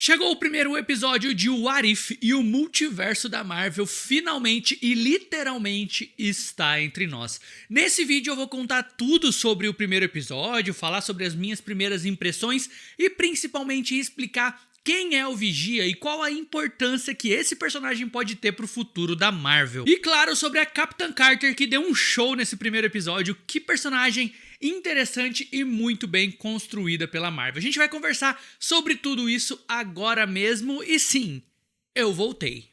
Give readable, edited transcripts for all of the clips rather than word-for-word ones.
Chegou o primeiro episódio de What If e o multiverso da Marvel finalmente e literalmente está entre nós. Nesse vídeo eu vou contar tudo sobre o primeiro episódio, falar sobre as minhas primeiras impressões e principalmente explicar quem é o Vigia e qual a importância que esse personagem pode ter pro futuro da Marvel. E claro, sobre a Capitã Carter, que deu um show nesse primeiro episódio. Que personagem interessante e muito bem construída pela Marvel. A gente vai conversar sobre tudo isso agora mesmo e sim, eu voltei.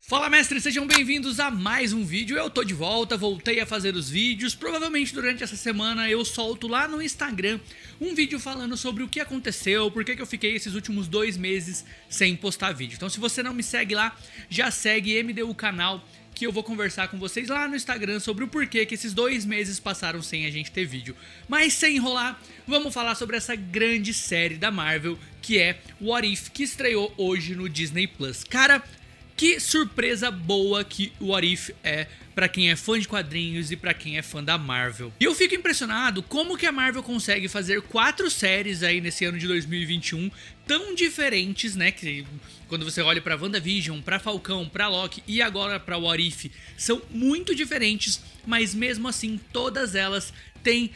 Fala, mestres, sejam bem-vindos a mais um vídeo. Eu tô de volta, voltei a fazer os vídeos. Provavelmente durante essa semana eu solto lá no Instagram um vídeo falando sobre o que aconteceu, por que eu fiquei esses últimos 2 meses sem postar vídeo. Então se você não me segue lá, já segue MDU Canal, que eu vou conversar com vocês lá no Instagram sobre o porquê que esses 2 meses passaram sem a gente ter vídeo. Mas sem enrolar, vamos falar sobre essa grande série da Marvel, que é What If, que estreou hoje no Disney Plus. Cara, que surpresa boa que o What If é pra quem é fã de quadrinhos e pra quem é fã da Marvel. E eu fico impressionado como que a Marvel consegue fazer 4 séries aí nesse ano de 2021 tão diferentes, né? Que quando você olha pra WandaVision, pra Falcão, pra Loki e agora pra What If, são muito diferentes, mas mesmo assim todas elas tem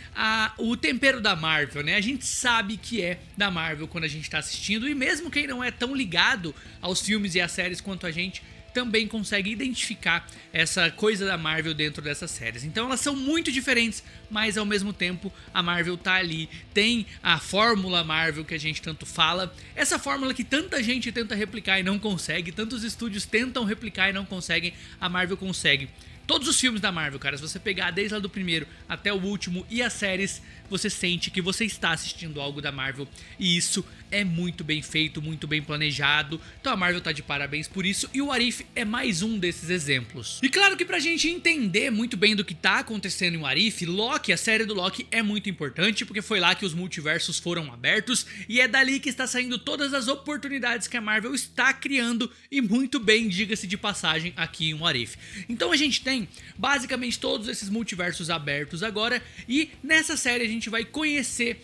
o tempero da Marvel, né? A gente sabe que é da Marvel quando a gente tá assistindo, e mesmo quem não é tão ligado aos filmes e às séries quanto a gente, também consegue identificar essa coisa da Marvel dentro dessas séries. Então elas são muito diferentes, mas ao mesmo tempo a Marvel tá ali, tem a fórmula Marvel que a gente tanto fala, essa fórmula que tanta gente tenta replicar e não consegue, tantos estúdios tentam replicar e não conseguem, a Marvel consegue. Todos os filmes da Marvel, cara, se você pegar desde lá do primeiro até o último e as séries, você sente que você está assistindo algo da Marvel. E isso é muito bem feito, muito bem planejado. Então a Marvel tá de parabéns por isso. E o What If é mais um desses exemplos. E claro que pra gente entender muito bem do que tá acontecendo em What If, Loki, a série do Loki é muito importante, porque foi lá que os multiversos foram abertos. E é dali que está saindo todas as oportunidades que a Marvel está criando. E muito bem, diga-se de passagem, aqui em What If. Então a gente tem basicamente todos esses multiversos abertos agora, e nessa série a gente vai conhecer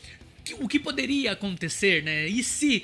o que poderia acontecer, né? E se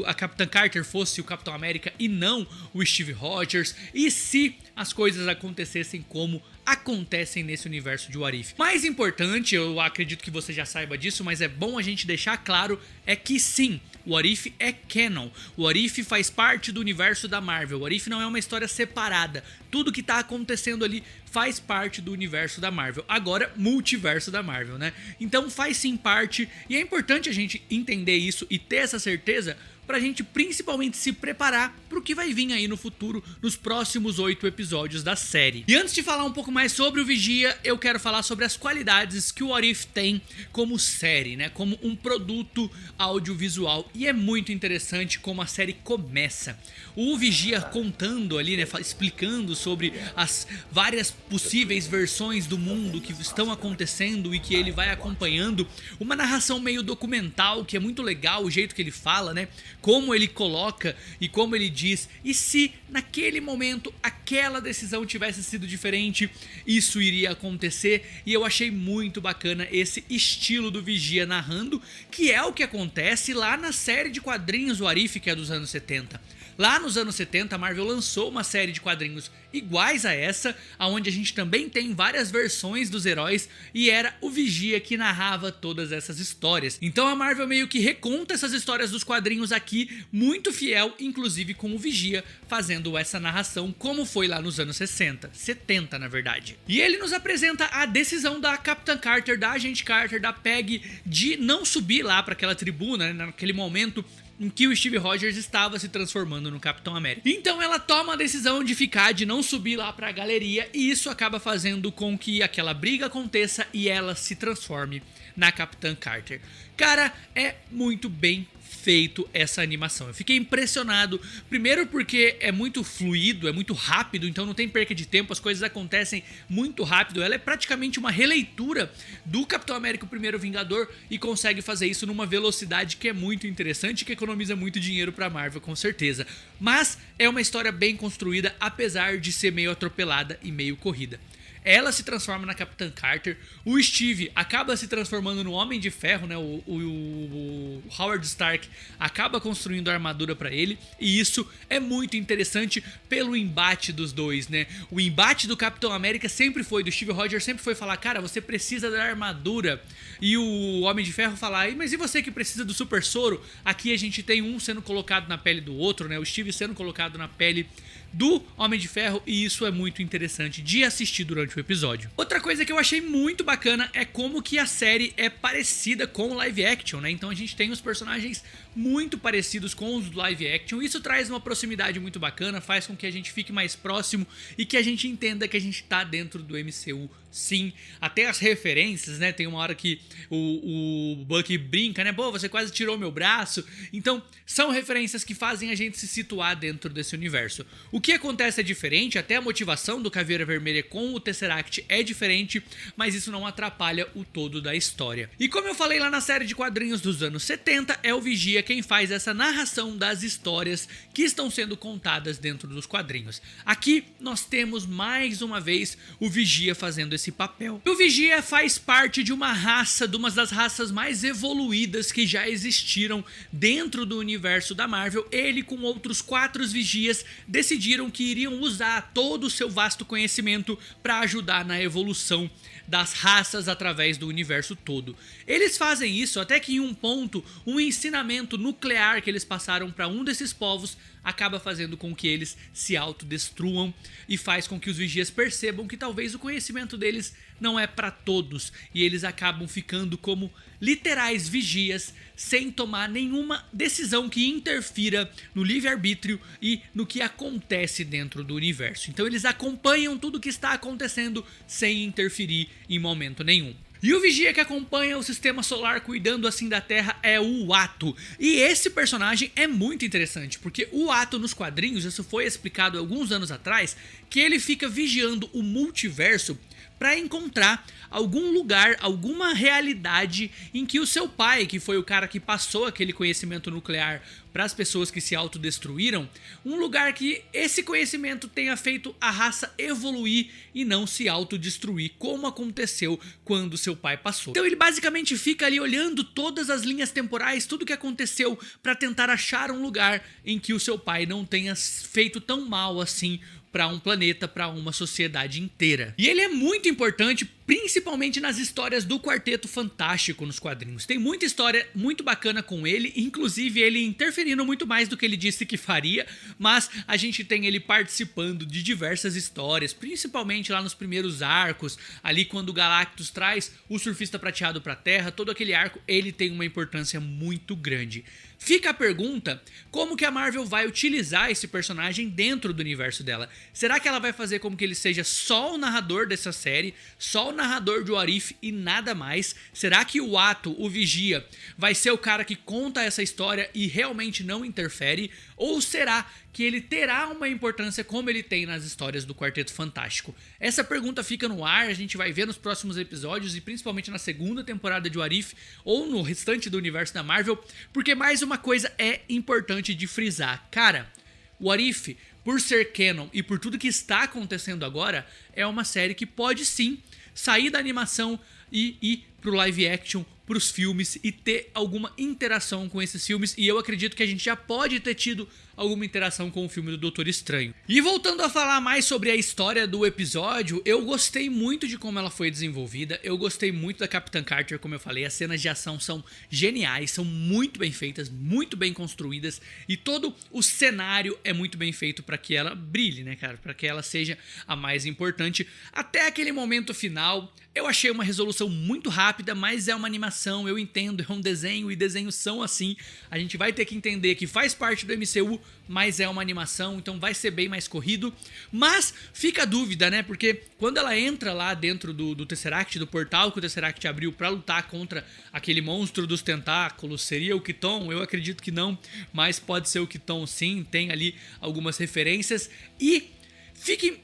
a Capitã Carter fosse o Capitão América e não o Steve Rogers? E se as coisas acontecessem como acontecem nesse universo de What If? Mais importante, eu acredito que você já saiba disso, mas é bom a gente deixar claro, é que sim, o What If é canon. O What If faz parte do universo da Marvel. O What If não é uma história separada. Tudo que tá acontecendo ali faz parte do universo da Marvel. Agora, multiverso da Marvel, né? Então faz sim parte, e é importante a gente entender isso e ter essa certeza pra gente principalmente se preparar pro que vai vir aí no futuro, nos próximos 8 episódios da série. E antes de falar um pouco mais sobre o Vigia, eu quero falar sobre as qualidades que o What If tem como série, né? Como um produto audiovisual. E é muito interessante como a série começa. O Vigia contando ali, né? Explicando sobre as várias possíveis versões do mundo que estão acontecendo e que ele vai acompanhando. Uma narração meio documental, que é muito legal o jeito que ele fala, né? Como ele coloca e como ele diz, e se naquele momento aquela decisão tivesse sido diferente, isso iria acontecer. E eu achei muito bacana esse estilo do Vigia narrando, que é o que acontece lá na série de quadrinhos What If, que é dos anos 70. Lá nos anos 70, a Marvel lançou uma série de quadrinhos iguais a essa, onde a gente também tem várias versões dos heróis, e era o Vigia que narrava todas essas histórias. Então a Marvel meio que reconta essas histórias dos quadrinhos aqui, muito fiel, inclusive com o Vigia fazendo essa narração, como foi lá nos anos 60, 70 na verdade. E ele nos apresenta a decisão da Capitã Carter, da Agente Carter, da Peggy, de não subir lá para aquela tribuna, né, naquele momento em que o Steve Rogers estava se transformando no Capitão América. Então ela toma a decisão de ficar, de não subir lá pra galeria, e isso acaba fazendo com que aquela briga aconteça e ela se transforme na Capitã Carter. Cara, é muito bem feito essa animação. Eu fiquei impressionado, primeiro porque é muito fluido, é muito rápido, então não tem perca de tempo, as coisas acontecem muito rápido. Ela é praticamente uma releitura do Capitão América, o Primeiro Vingador, e consegue fazer isso numa velocidade que é muito interessante, que economiza muito dinheiro pra Marvel, com certeza. Mas é uma história bem construída, apesar de ser meio atropelada e meio corrida. ela se transforma na Capitã Carter, o Steve acaba se transformando no Homem de Ferro, né? O Howard Stark acaba construindo a armadura pra ele, e isso é muito interessante pelo embate dos dois, né? O embate do Capitão América sempre foi, do Steve Rogers sempre foi falar, cara, você precisa da armadura, e o Homem de Ferro falar, mas e você que precisa do super soro? Aqui a gente tem um sendo colocado na pele do outro, né? O Steve sendo colocado na pele do Homem de Ferro, e isso é muito interessante de assistir durante o episódio. Outra coisa que eu achei muito bacana é como que a série é parecida com o live action, né? Então a gente tem os personagens muito parecidos com os do live action, isso traz uma proximidade muito bacana, faz com que a gente fique mais próximo e que a gente entenda que a gente tá dentro do MCU. Sim, até as referências, né? Tem uma hora que o Bucky brinca, né? Pô, você quase tirou meu braço. Então, são referências que fazem a gente se situar dentro desse universo. O que acontece é diferente, até a motivação do Caveira Vermelha com o Tesseract é diferente, mas isso não atrapalha o todo da história. E como eu falei lá na série de quadrinhos dos anos 70, é o Vigia quem faz essa narração das histórias que estão sendo contadas dentro dos quadrinhos. Aqui nós temos mais uma vez o Vigia fazendo esse papel. O Vigia faz parte de uma raça, de uma das raças mais evoluídas que já existiram dentro do universo da Marvel. Ele com outros 4 Vigias decidiram que iriam usar todo o seu vasto conhecimento para ajudar na evolução das raças através do universo todo. Eles fazem isso até que em um ponto, um ensinamento nuclear que eles passaram para um desses povos acaba fazendo com que eles se autodestruam e faz com que os Vigias percebam que talvez o conhecimento deles não é para todos, e eles acabam ficando como literais vigias sem tomar nenhuma decisão que interfira no livre-arbítrio e no que acontece dentro do universo. Então eles acompanham tudo o que está acontecendo sem interferir em momento nenhum. E o Vigia que acompanha o sistema solar cuidando assim da Terra é o Ato. E esse personagem é muito interessante, porque o Ato nos quadrinhos, isso foi explicado alguns anos atrás, que ele fica vigiando o multiverso para encontrar algum lugar, alguma realidade em que o seu pai, que foi o cara que passou aquele conhecimento nuclear para as pessoas que se autodestruíram, um lugar que esse conhecimento tenha feito a raça evoluir e não se autodestruir, como aconteceu quando seu pai passou. Então ele basicamente fica ali olhando todas as linhas temporais, tudo que aconteceu, para tentar achar um lugar em que o seu pai não tenha feito tão mal assim para um planeta, para uma sociedade inteira. E ele é muito importante, principalmente nas histórias do Quarteto Fantástico nos quadrinhos. Tem muita história muito bacana com ele, inclusive ele interferindo muito mais do que ele disse que faria, mas a gente tem ele participando de diversas histórias, principalmente lá nos primeiros arcos, ali quando o Galactus traz o Surfista Prateado pra Terra, todo aquele arco, ele tem uma importância muito grande. Fica a pergunta, como que a Marvel vai utilizar esse personagem dentro do universo dela? Será que ela vai fazer como que ele seja só o narrador dessa série, só o narrador de What If e nada mais? Será que o Ato, o Vigia, vai ser o cara que conta essa história e realmente não interfere? Ou será que ele terá uma importância como ele tem nas histórias do Quarteto Fantástico? Essa pergunta fica no ar, a gente vai ver nos próximos episódios e principalmente na segunda temporada de What If ou no restante do universo da Marvel, porque mais uma coisa é importante de frisar. Cara, What If, por ser canon e por tudo que está acontecendo agora, é uma série que pode sim sair da animação e ir pro live action, pros filmes e ter alguma interação com esses filmes, e eu acredito que a gente já pode ter tido alguma interação com o filme do Doutor Estranho. E voltando a falar mais sobre a história do episódio, eu gostei muito de como ela foi desenvolvida, eu gostei muito da Capitã Carter, como eu falei, as cenas de ação são geniais, são muito bem feitas, muito bem construídas, e todo o cenário é muito bem feito para que ela brilhe, né, cara, para que ela seja a mais importante. Até aquele momento final, eu achei uma resolução muito rápida, mas é uma animação, eu entendo, é um desenho, e desenhos são assim, a gente vai ter que entender que faz parte do MCU, mas é uma animação, então vai ser bem mais corrido. Mas fica a dúvida, né, porque quando ela entra lá dentro do Tesseract, do portal que o Tesseract abriu pra lutar contra aquele monstro dos tentáculos, seria o Kiton? Eu acredito que não, mas pode ser o Kiton sim, tem ali algumas referências. E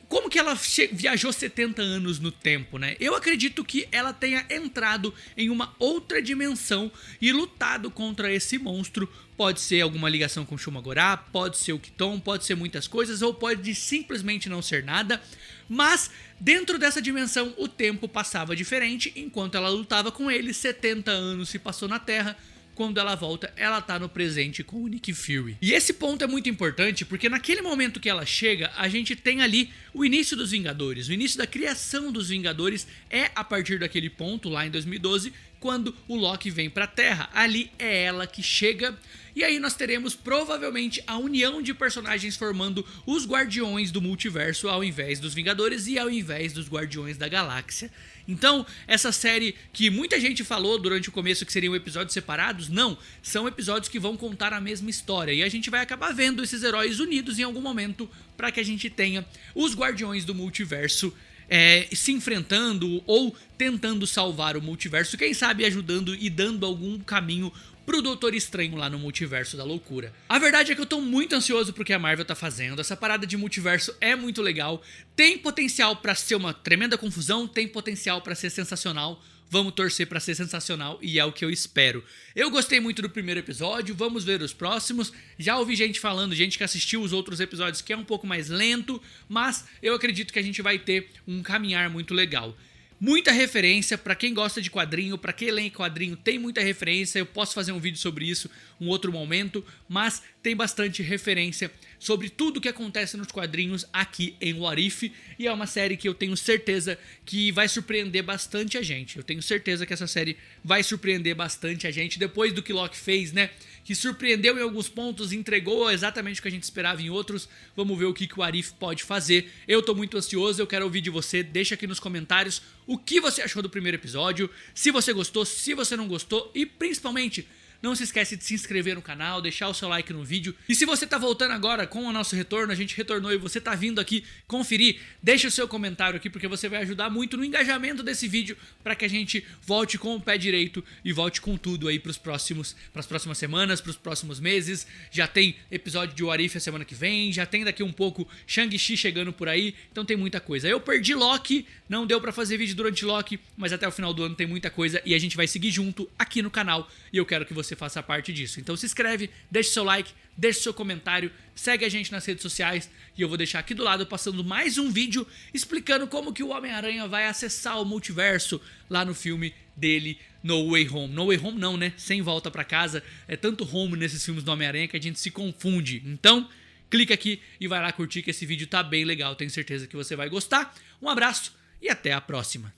Como que ela viajou 70 anos no tempo, né? Eu acredito que ela tenha entrado em uma outra dimensão e lutado contra esse monstro. Pode ser alguma ligação com Shumagorá, pode ser o Kiton, pode ser muitas coisas, ou pode simplesmente não ser nada. Mas dentro dessa dimensão o tempo passava diferente. Enquanto ela lutava com ele, 70 anos se passou na Terra. Quando ela volta, ela tá no presente com o Nick Fury. E esse ponto é muito importante porque naquele momento que ela chega, a gente tem ali o início dos Vingadores. O início da criação dos Vingadores é a partir daquele ponto, lá em 2012, quando o Loki vem pra Terra. Ali é ela que chega. E aí nós teremos provavelmente a união de personagens formando os Guardiões do Multiverso ao invés dos Vingadores e ao invés dos Guardiões da Galáxia. Então, essa série que muita gente falou durante o começo que seriam episódios separados, não, são episódios que vão contar a mesma história. E a gente vai acabar vendo esses heróis unidos em algum momento para que a gente tenha os Guardiões do Multiverso se enfrentando ou tentando salvar o multiverso, quem sabe ajudando e dando algum caminho pro Doutor Estranho lá no Multiverso da Loucura. A verdade é que eu tô muito ansioso pro que a Marvel tá fazendo. Essa parada de multiverso é muito legal, tem potencial pra ser uma tremenda confusão, tem potencial pra ser sensacional. Vamos torcer pra ser sensacional e é o que eu espero. Eu gostei muito do primeiro episódio, vamos ver os próximos. Já ouvi gente falando, gente que assistiu os outros episódios, que é um pouco mais lento, mas eu acredito que a gente vai ter um caminhar muito legal. Muita referência, pra quem gosta de quadrinho, pra quem lê quadrinho, tem muita referência. Eu posso fazer um vídeo sobre isso um outro momento, mas tem bastante referência sobre tudo que acontece nos quadrinhos aqui em What If, e é uma série que eu tenho certeza que vai surpreender bastante a gente. Eu tenho certeza que essa série vai surpreender bastante a gente, depois do que Loki fez, né? Que surpreendeu em alguns pontos, entregou exatamente o que a gente esperava em outros. Vamos ver o que o What If pode fazer. Eu tô muito ansioso, eu quero ouvir de você. Deixa aqui nos comentários o que você achou do primeiro episódio, se você gostou, se você não gostou e principalmente não se esquece de se inscrever no canal, deixar o seu like no vídeo. E se você tá voltando agora com o nosso retorno, a gente retornou e você tá vindo aqui conferir, deixa o seu comentário aqui porque você vai ajudar muito no engajamento desse vídeo para que a gente volte com o pé direito e volte com tudo aí pras próximas semanas, pros próximos meses. Já tem episódio de What If a semana que vem, já tem daqui um pouco Shang-Chi chegando por aí, então tem muita coisa. Eu perdi Loki, não deu pra fazer vídeo durante Loki, mas até o final do ano tem muita coisa e a gente vai seguir junto aqui no canal e eu quero que você faça parte disso. Então se inscreve, deixa seu like, deixa seu comentário, segue a gente nas redes sociais e eu vou deixar aqui do lado passando mais um vídeo explicando como que o Homem-Aranha vai acessar o multiverso lá no filme dele, No Way Home. No Way Home não, né? Sem volta pra casa. É tanto home nesses filmes do Homem-Aranha que a gente se confunde. Então, clica aqui e vai lá curtir que esse vídeo tá bem legal. Tenho certeza que você vai gostar. Um abraço e até a próxima.